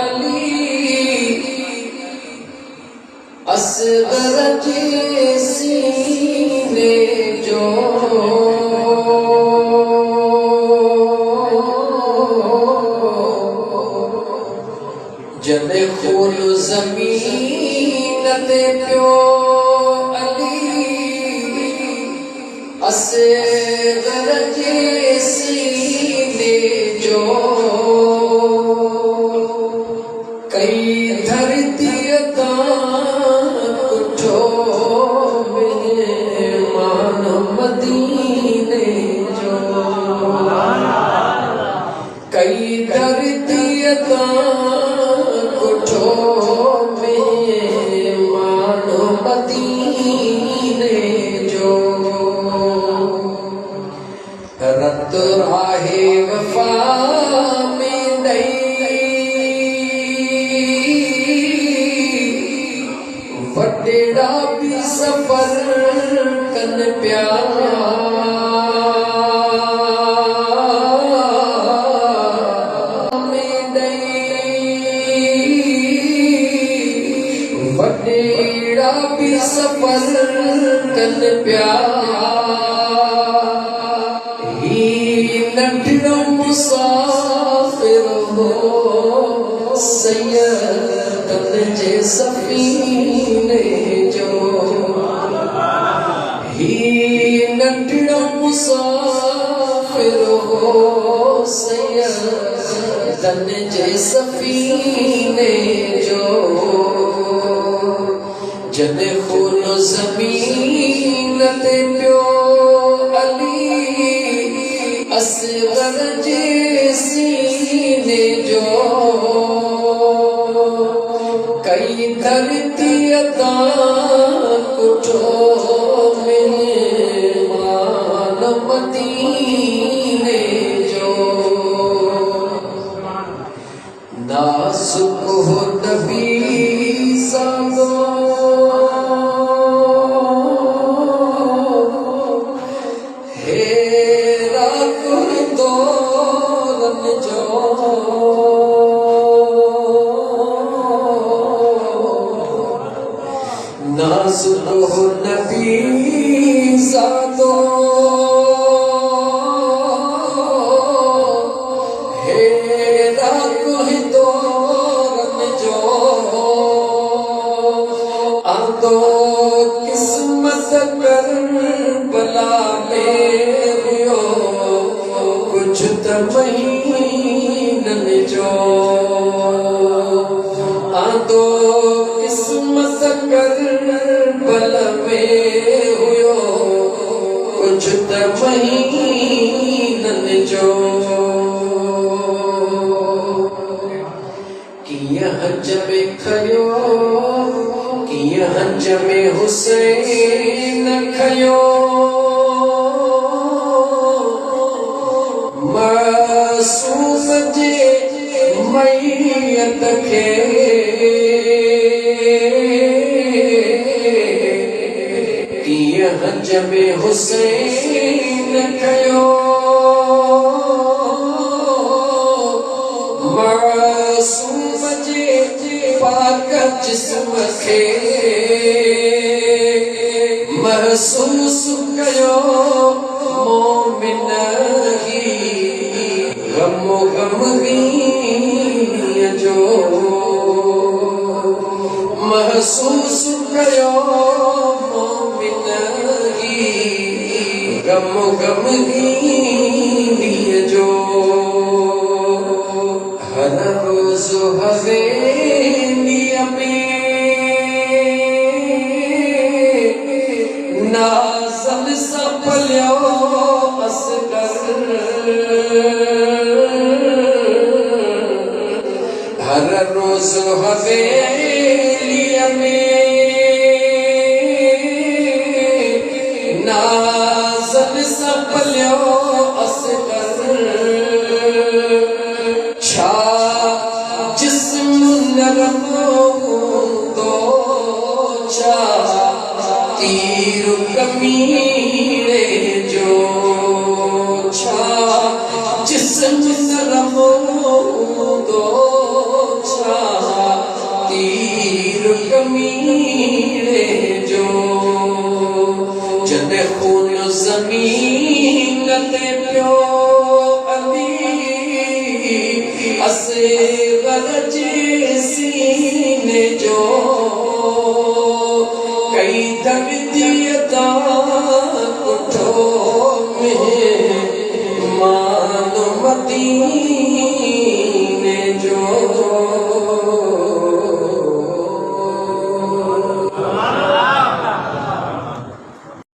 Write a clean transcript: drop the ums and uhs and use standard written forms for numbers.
अली असगर के सीने जो जने खून ज़मीन ते पियो अली असगर के सीने जो कई धरती उठो मेहमान मदीने जो कई धरती उठो मेहमान मदीने जो रत राहे वफा में दई वडेड़ा भी सफर कन प्यारा में दई वडेड़ा भी सफर कन प्यारा नंढड़ो मुसाफिर हो सैयदन जे सफीने जो ही नंढड़ो मुसाफिर हो सैयदन जे सफीने जो जने खून ज़मीन ते पियो अली असगर जे सीने जो कई धरती उठो मेहमान मदीने जो नाजुक हो नबी सागो नाजुक हो नबी ज़ातो हेरा कोई दौरन जो आंदो किस्मत कर बला में हुयो कुछ त महीनन जो आंदो किस्मत कर बल में हुयो कुछ त महीनन जो किया हज में खयो किया हज में हुसैन खयो मासूम जे मैयत खे हज में हुसैन खयो मासूम जे पाक जिस्म खे महसूस कयो मोमिन ही गम गमगीन जो महसूस कयो गम गमगीन जो हर रोज हवेली में नाज़ल सपलियो असगर हर रोज हवेली में सपलियो असगर छा जिस्म नरम तो छा तीर कमीने जो छा जिस्म नरम तो छा ते प्यो अली असे गरजे सीने जो कई दर्दियता उठो में मान मदीने जो